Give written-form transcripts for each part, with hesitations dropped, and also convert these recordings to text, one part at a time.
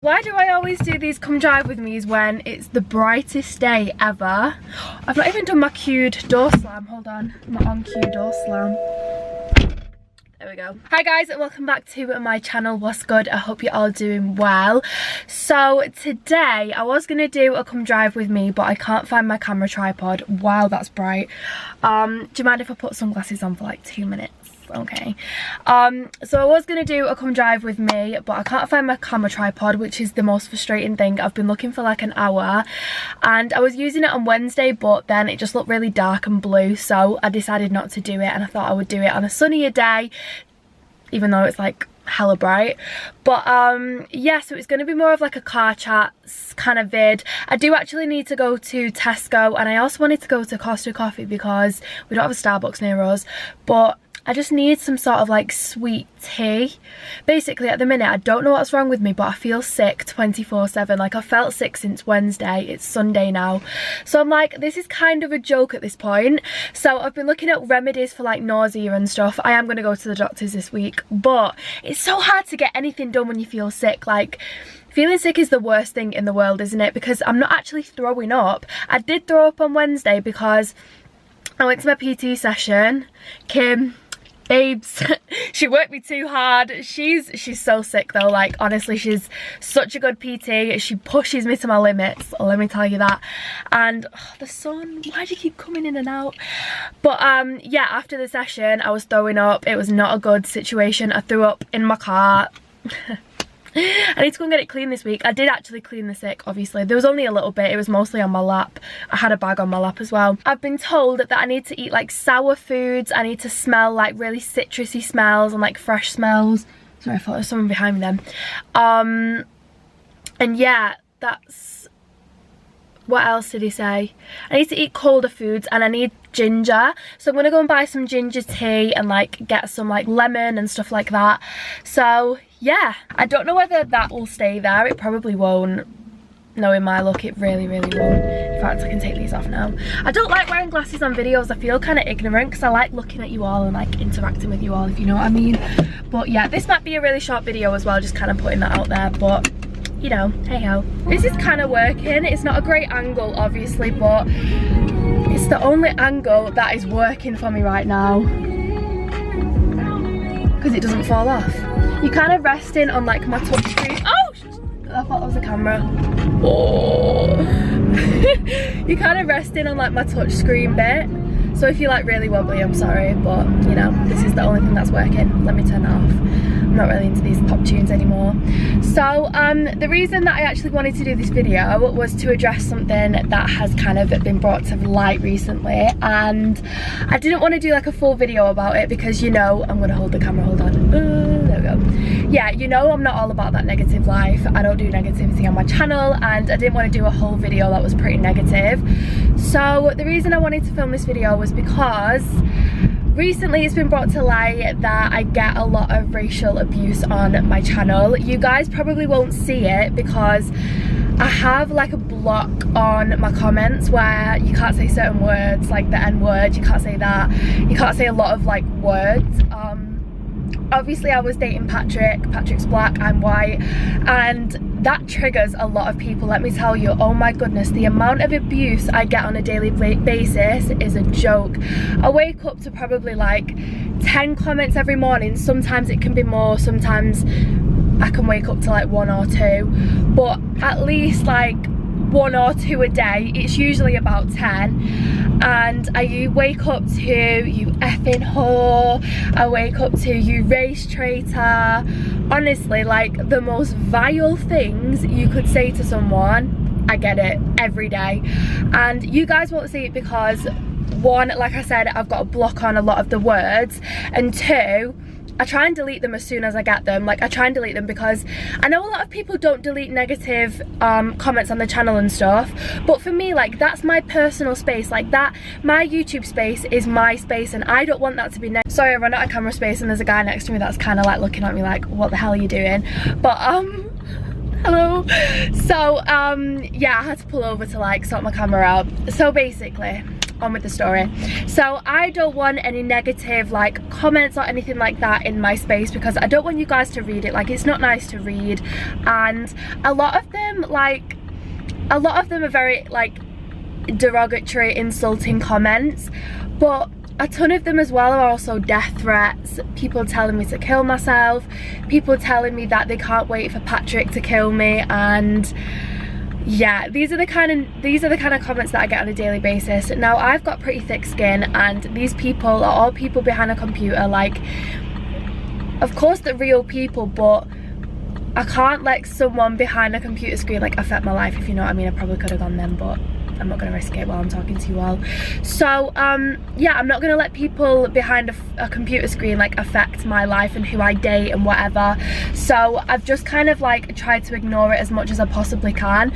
Why do I always do these come drive with me's when it's the brightest day ever? I've not even done my cued door slam. Hold on, my on cue door slam. There we go. Hi guys, and welcome back to my channel. What's good? I hope you're all doing well. So today I was gonna do a come drive with me, but I can't find my camera tripod. Wow, that's bright. Do you mind if I put sunglasses on for like 2 minutes? Okay. So I was gonna do a come drive with me, but I can't find my camera tripod, which is the most frustrating thing. I've been looking for like an hour, and I was using it on Wednesday, but then it just looked really dark and blue, so I decided not to do it, and I thought I would do it on a sunnier day, even though it's like hella bright. But yeah, so it's going to be more of like a car chat kind of vid. I do actually need to go to Tesco, and I also wanted to go to Costa Coffee because we don't have a Starbucks near us, but I just need some sort of like sweet tea. Basically at the minute I don't know what's wrong with me, but I feel sick 24/7. Like I felt sick since Wednesday. It's Sunday now, so I'm like, this is kind of a joke at this point. So I've been looking at remedies for like nausea and stuff. I am going to go to the doctors this week, but it's so hard to get anything done when you feel sick. Like, feeling sick is the worst thing in the world, isn't it? Because I'm not actually throwing up. I did throw up on Wednesday because I went to my PT session. Kim, babes, she worked me too hard. She's so sick though. Like honestly, she's such a good PT. She pushes me to my limits, let me tell you that. And the sun, why do you keep coming in and out? But yeah, after the session I was throwing up. It was not a good situation. I threw up in my car. I need to go and get it cleaned this week. I did actually clean the sick, obviously. There was only a little bit. It was mostly on my lap. I had a bag on my lap as well. I've been told that I need to eat like sour foods. I need to smell like really citrusy smells and like fresh smells. Sorry, I thought there was someone behind me then. And yeah, that's... What else did he say? I need to eat colder foods, and I need ginger. So I'm gonna go and buy some ginger tea and like get some like lemon and stuff like that. So yeah, I don't know whether that will stay there. It probably won't. Knowing my look, it really won't. In fact, I can take these off now. I don't like wearing glasses on videos. I feel kind of ignorant because I like looking at you all and like interacting with you all, if you know what I mean. But yeah, this might be a really short video as well, just kind of putting that out there, but you know, hey ho. This is kind of working. It's not a great angle obviously, but it's the only angle that is working for me right now because it doesn't fall off. You're kind of resting on like my touch screen. Oh, I thought that was a camera. Oh. You're kind of resting on like my touch screen bit, so if you're like really wobbly, I'm sorry, but you know, this is the only thing that's working. Let me turn that off. I'm not really into these pop tunes anymore. So the reason that I actually wanted to do this video was to address something that has kind of been brought to light recently, and I didn't want to do like a full video about it because, you know, I'm gonna hold the camera, hold on. There we go. Yeah, you know, I'm not all about that negative life. I don't do negativity on my channel, and I didn't want to do a whole video that was pretty negative. So the reason I wanted to film this video was because recently it's been brought to light that I get a lot of racial abuse on my channel. You guys probably won't see it because I have like a block on my comments where you can't say certain words, like the N word, you can't say that. You can't say a lot of like words. Obviously I was dating Patrick's black, I'm white, and that triggers a lot of people, let me tell you. Oh my goodness, the amount of abuse I get on a daily basis is a joke. I wake up to probably like 10 comments every morning. Sometimes it can be more, sometimes I can wake up to like 1 or 2, but at least like 1 or 2 a day. It's usually about 10. And I wake up to you effing whore, I wake up to you race traitor. Honestly, like the most vile things you could say to someone, I get it every day. And you guys won't see it because, one, like I said, I've got a block on a lot of the words, and 2, I try and delete them as soon as I get them. Like I try and delete them because I know a lot of people don't delete negative comments on the channel and stuff, but for me, like that's my personal space. Like that, my YouTube space is my space, and I don't want that to be sorry, I run out of camera space and there's a guy next to me that's kind of like looking at me like, what the hell are you doing? But hello. So yeah, I had to pull over to like sort my camera out. So basically, on with the story. So I don't want any negative like comments or anything like that in my space, because I don't want you guys to read it. Like, it's not nice to read, and a lot of them are very like derogatory, insulting comments, but a ton of them as well are also death threats, people telling me to kill myself, people telling me that they can't wait for Patrick to kill me. And yeah, these are the kind of comments that I get on a daily basis. Now, I've got pretty thick skin, and these people are all people behind a computer. Like, of course they're real people, but I can't let someone behind a computer screen like affect my life, if you know what I mean. I probably could have gone then, but I'm not going to risk it while I'm talking to you all. So yeah, I'm not going to let people behind a computer screen like affect my life and who I date and whatever. So I've just kind of like tried to ignore it as much as I possibly can.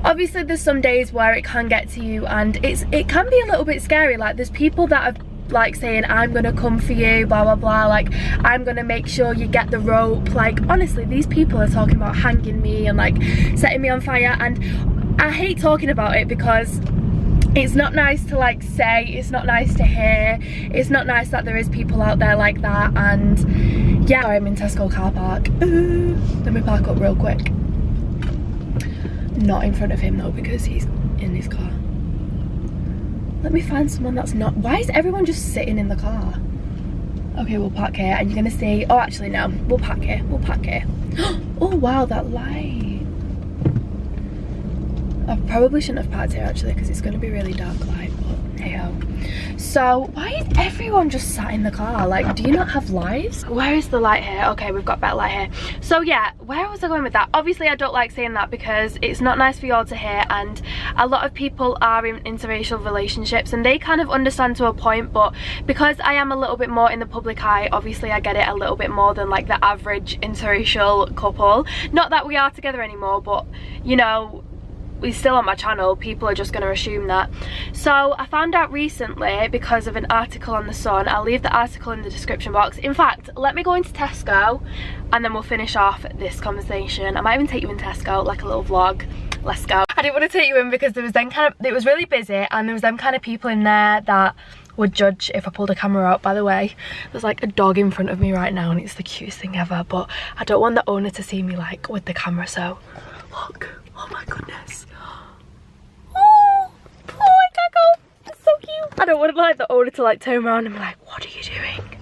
Obviously there's some days where it can get to you, and it can be a little bit scary. Like, there's people that have like saying, I'm gonna come for you, blah blah blah, like I'm gonna make sure you get the rope. Like, honestly, these people are talking about hanging me and like setting me on fire, and I hate talking about it because it's not nice to like say, it's not nice to hear, it's not nice that there is people out there like that. And yeah, I'm in Tesco car park. Let me park up real quick. Not in front of him though, because he's in his car. Let me find someone that's not. Why is everyone just sitting in the car? Okay, we'll park here, and you're gonna see. Oh, actually no, we'll park here. We'll park here. Oh wow, that light. I probably shouldn't have parked here actually, because it's gonna be really dark light, but hey ho. So why is everyone just sat in the car? Like, do you not have lives? Where is the light here? Okay, we've got better light here. So yeah, where was I going with that? Obviously I don't like saying that because it's not nice for you all to hear, and a lot of people are in interracial relationships and they kind of understand to a point, but because I am a little bit more in the public eye, obviously I get it a little bit more than like the average interracial couple. Not that we are together anymore, but you know, he's still on my channel, people are just going to assume that. So I found out recently because of an article on The Sun. I'll leave the article in the description box. In fact, let me go into Tesco and then we'll finish off this conversation. I might even take you in Tesco, like a little vlog. Let's go. I didn't want to take you in because there was then it was really busy, and there was them kind of people in there that would judge if I pulled a camera out. By the way, there's like a dog in front of me right now and it's the cutest thing ever, but I don't want the owner to see me like with the camera. So look, oh my goodness. Oh, poor Gaggle, that's so cute. I don't want like the owner to like turn around and be like, what are you doing?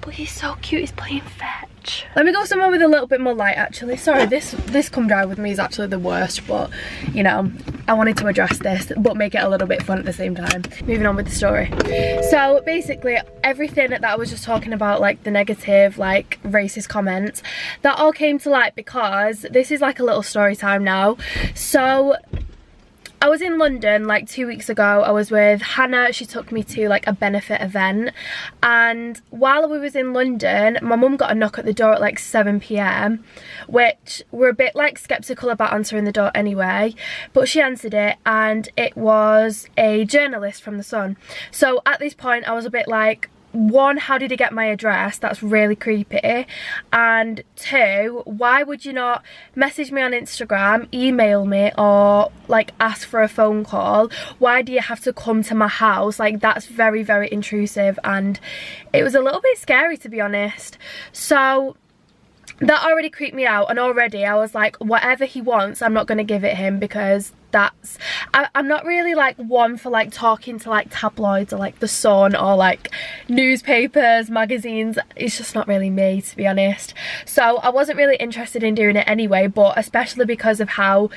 But he's so cute, he's playing fetch. Let me go somewhere with a little bit more light actually. Sorry, this come drive with me is actually the worst, but you know, I wanted to address this but make it a little bit fun at the same time. Moving on with the story. So basically everything that I was just talking about, like the negative, like racist comments, that all came to light because this is like a little story time now. So I was in London like 2 weeks ago. I was with Hannah. She took me to like a benefit event, and while we was in London, my mum got a knock at the door at like 7 PM, which we're a bit like skeptical about answering the door anyway, but she answered it and it was a journalist from The Sun. So at this point I was a bit like, one, how did he get my address? That's really creepy. And two, why would you not message me on Instagram, email me, or like ask for a phone call? Why do you have to come to my house? Like, that's very, very intrusive, and it was a little bit scary, to be honest. So that already creeped me out, and already I was like, whatever he wants, I'm not going to give it him, because that's, I'm not really like one for like talking to like tabloids or like The Sun or like newspapers, magazines. It's just not really me, to be honest. So I wasn't really interested in doing it anyway, but especially because of how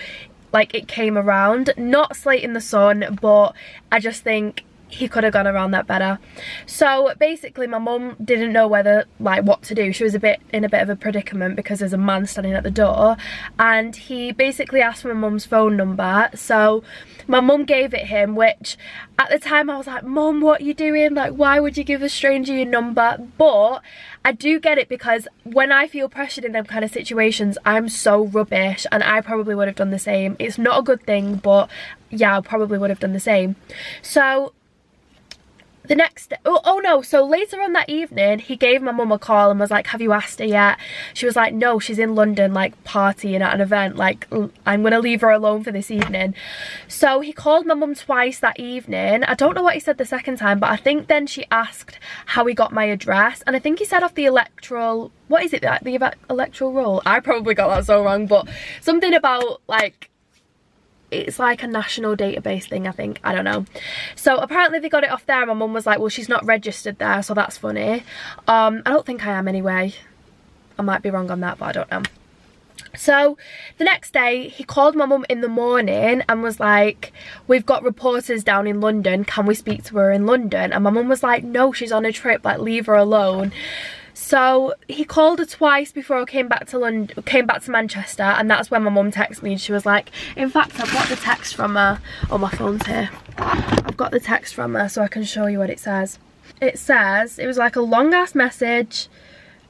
like it came around. Not slating The Sun, but I just think he could have gone around that better. So basically my mum didn't know whether like what to do. She was in a bit of a predicament because there's a man standing at the door, and he basically asked for my mum's phone number. So my mum gave it him, which at the time I was like, Mum, what are you doing? Like, why would you give a stranger your number? But I do get it, because when I feel pressured in them kind of situations, I'm so rubbish, and I probably would have done the same. It's not a good thing, but yeah, I probably would have done the same. So the next day, oh no, so later on that evening he gave my mum a call and was like, have you asked her yet? She was like, no, she's in London like partying at an event, like I'm gonna leave her alone for this evening. So he called my mum twice that evening. I don't know what he said the second time, but I think then she asked how he got my address, and I think he said off the electoral, what is it, the electoral roll? I probably got that so wrong, but something about like, it's like a national database thing, I think. I don't know. So apparently they got it off there. My mum was like, well, she's not registered there, so that's funny. I don't think I am anyway. I might be wrong on that, but I don't know. So the next day he called my mum in the morning and was like, we've got reporters down in London, can we speak to her in London? And my mum was like, no, she's on a trip, like leave her alone. So he called her twice before I came back to Manchester, and that's when my mum texted me and she was like, in fact, I've got the text from her. Oh, my phone's here. I've got the text from her so I can show you what it says. It says, it was like a long ass message.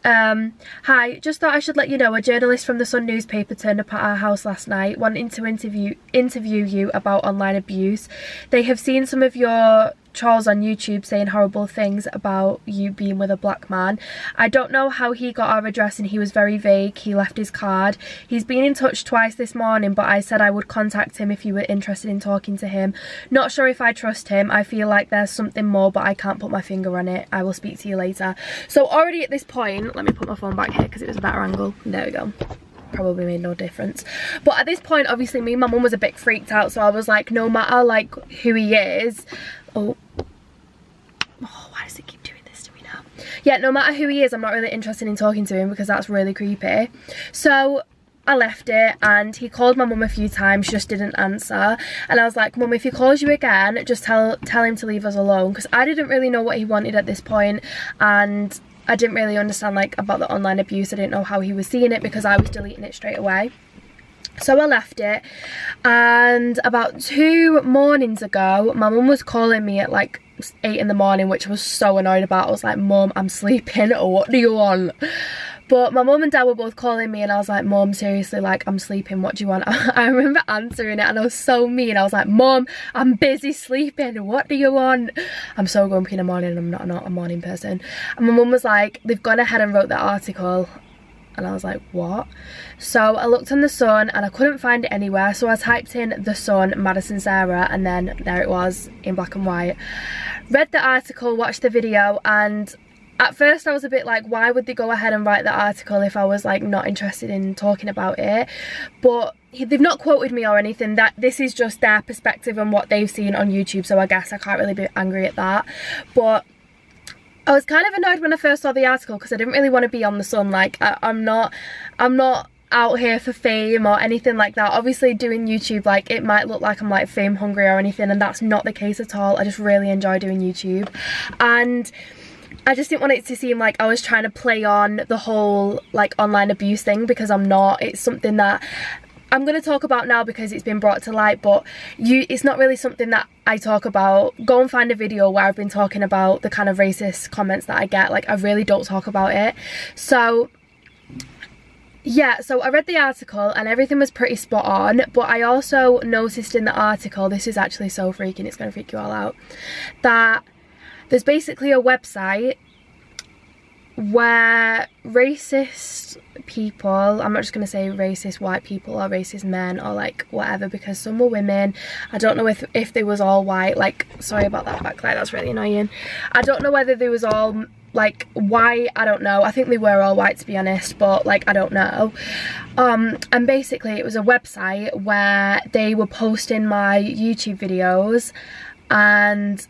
Hi, just thought I should let you know a journalist from the Sun newspaper turned up at our house last night wanting to interview you about online abuse. They have seen some of your trolls on YouTube saying horrible things about you being with a black man. I don't know how he got our address and he was very vague. He left his card. He's been in touch twice this morning, but I said I would contact him if you were interested in talking to him. Not sure if I trust him. I feel like there's something more, but I can't put my finger on it. I will speak to you later. So already at this point, let me put my phone back here because it was a better angle. There we go. Probably made no difference, but at this point obviously me and my mum was a bit freaked out, so I was like, no matter like who he is, oh why does it keep doing this to me now? Yeah, no matter who he is, I'm not really interested in talking to him because that's really creepy. So I left it and he called my mum a few times, she just didn't answer, and I was like, Mum, if he calls you again, just tell him to leave us alone, because I didn't really know what he wanted at this point, and I didn't really understand like about the online abuse. I didn't know how he was seeing it because I was deleting it straight away. So I left it, and about 2 mornings ago my mum was calling me at like 8 in the morning, which I was so annoyed about. I was like, Mum, I'm sleeping, or what do you want? But my mum and dad were both calling me and I was like, Mum, seriously, like I'm sleeping, what do you want? I remember answering it and I was so mean. I was like, Mum, I'm busy sleeping, what do you want? I'm so grumpy in the morning, I'm not a morning person. And my mum was like, they've gone ahead and wrote that article. And I was like, what? So I looked on the Sun and I couldn't find it anywhere, so I typed in the Sun, Madison Sarah, and then there it was in black and white. Read the article, watched the video, and at first I was a bit like, why would they go ahead and write the article if I was like not interested in talking about it? But they've not quoted me or anything. That this is just their perspective and what they've seen on YouTube, so I guess I can't really be angry at that. But I was kind of annoyed when I first saw the article because I didn't really want to be on the Sun. Like I'm not out here for fame or anything like that. Obviously doing YouTube, like it might look like I'm like fame hungry or anything, and that's not the case at all. I just really enjoy doing YouTube, and I just didn't want it to seem like I was trying to play on the whole like online abuse thing, because I'm not. It's something that I'm going to talk about now because it's been brought to light, but it's not really something that I talk about. Go and find a video where I've been talking about the kind of racist comments that I get. Like I really don't talk about it. So yeah, so I read the article and everything was pretty spot on, but I also noticed in the article, this is actually so freaking, it's going to freak you all out, that there's basically a website where racist people, I'm not just going to say racist white people or racist men or like whatever, because some were women. I don't know if they was all white, like sorry about that backlight, that's really annoying. I don't know whether they was all like white, I don't know. I think they were all white to be honest, but like I don't know. And basically it was a website where they were posting my YouTube videos and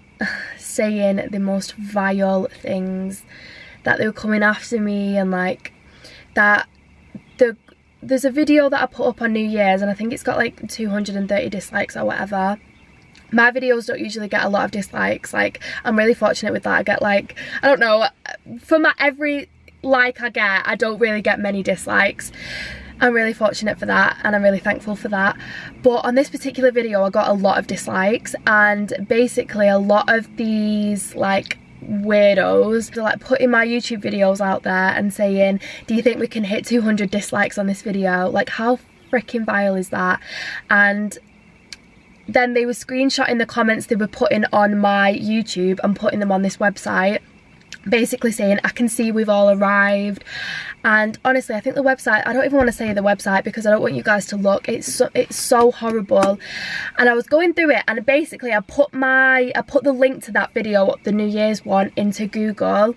saying the most vile things, that they were coming after me, and like that there's a video that I put up on New Year's and I think it's got like 230 dislikes or whatever. My videos don't usually get a lot of dislikes. Like I'm really fortunate with that. I get like, I don't know, for every like I get, I don't really get many dislikes. I'm really fortunate for that and I'm really thankful for that. But on this particular video I got a lot of dislikes, and basically a lot of these like weirdos, they're like putting my YouTube videos out there and saying, do you think we can hit 200 dislikes on this video? Like how freaking vile is that? And then they were screenshotting the comments they were putting on my YouTube and putting them on this website, basically saying, I can see we've all arrived. And honestly, I think the website, I don't even want to say the website because I don't want you guys to look. It's so horrible. And I was going through it, and basically I put the link to that video, the New Year's one, into Google,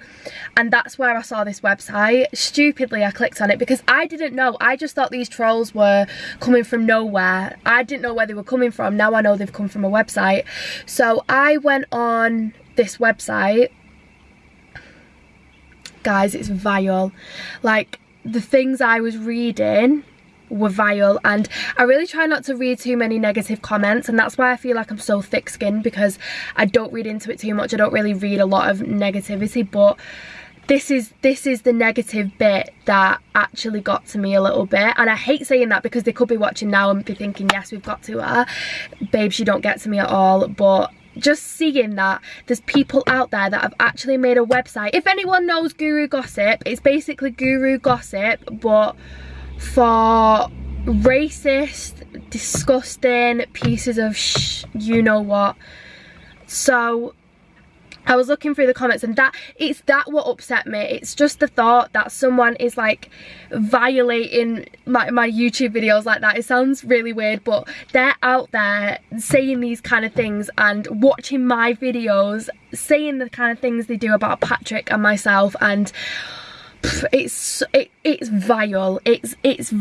and that's where I saw this website. Stupidly, I clicked on it because I didn't know. I just thought these trolls were coming from nowhere. I didn't know where they were coming from. Now I know they've come from a website. So I went on this website. Guys, it's vile. Like, the things I was reading were vile, and I really try not to read too many negative comments, and that's why I feel like I'm so thick-skinned, because I don't read into it too much. I don't really read a lot of negativity, but this is the negative bit that actually got to me a little bit. And I hate saying that because they could be watching now and be thinking, yes, we've got to her, babes, you don't get to me at all. But just seeing that there's people out there that have actually made a website. If anyone knows Guru Gossip, it's basically Guru Gossip, but for racist, disgusting pieces of you know what. So I was looking through the comments, and it's that what upset me. It's just the thought that someone is like violating my YouTube videos like that. It sounds really weird, but they're out there saying these kind of things and watching my videos, saying the kind of things they do about Patrick and myself, and it's vile. It's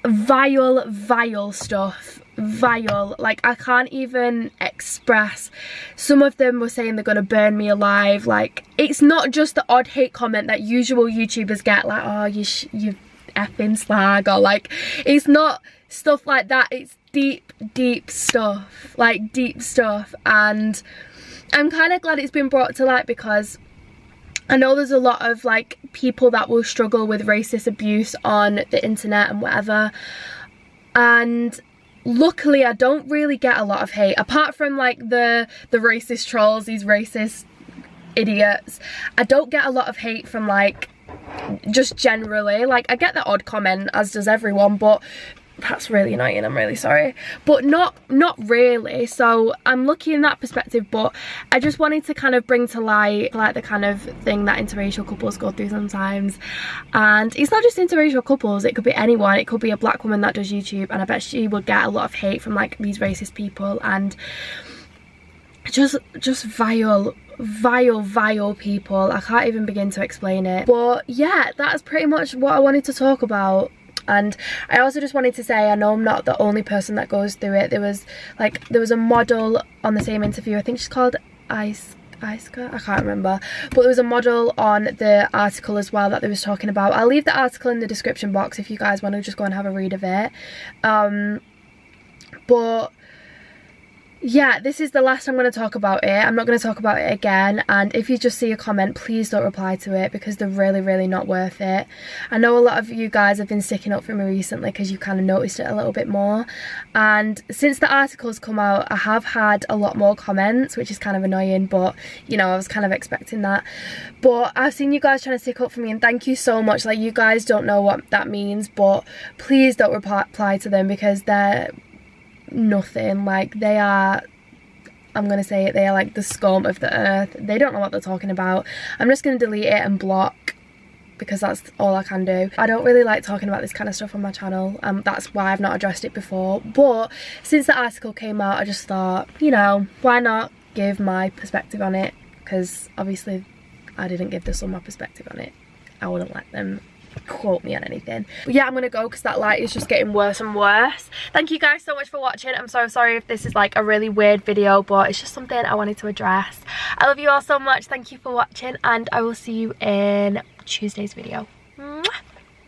vile stuff. Vile. Like, I can't even express. Some of them were saying they're gonna burn me alive. Like, it's not just the odd hate comment that usual YouTubers get, like, oh, you effing slag, or like, it's not stuff like that. It's deep stuff, like deep stuff. And I'm kind of glad it's been brought to light, because I know there's a lot of like people that will struggle with racist abuse on the internet and whatever, and luckily I don't really get a lot of hate, apart from like the racist trolls, these racist idiots. I don't get a lot of hate from like, just generally, like I get the odd comment, as does everyone, but that's really annoying, I'm really sorry, but not really. So I'm lucky in that perspective, but I just wanted to kind of bring to light like the kind of thing that interracial couples go through sometimes. And it's not just interracial couples, it could be anyone. It could be a black woman that does YouTube, and I bet she would get a lot of hate from like these racist people, and just vile people. I can't even begin to explain it. But yeah, that's pretty much what I wanted to talk about. And I also just wanted to say, I know I'm not the only person that goes through it. There was a model on the same interview, I think she's called Iska, I can't remember, but there was a model on the article as well that they was talking about. I'll leave the article in the description box if you guys want to just go and have a read of it. But yeah, this is the last I'm going to talk about it. I'm not going to talk about it again, and if you just see a comment, please don't reply to it, because they're really not worth it. I know a lot of you guys have been sticking up for me recently because you kind of noticed it a little bit more, and since the article's come out I have had a lot more comments, which is kind of annoying, but you know, I was kind of expecting that. But I've seen you guys trying to stick up for me, and thank you so much. Like, you guys don't know what that means, but please don't reply to them, because they're nothing. Like, they are, I'm gonna say it, they are like the scum of the earth. They don't know what they're talking about. I'm just gonna delete it and block, because that's all I can do. I don't really like talking about this kind of stuff on my channel, that's why I've not addressed it before. But since the article came out, I just thought, you know, why not give my perspective on it, because obviously I didn't give the sun my perspective on it. I wouldn't let them quote me on anything. But yeah, I'm gonna go because that light is just getting worse and worse. Thank you guys so much for watching. I'm so sorry if this is like a really weird video, but it's just something I wanted to address. I love you all so much. Thank you for watching, and I will see you in Tuesday's video.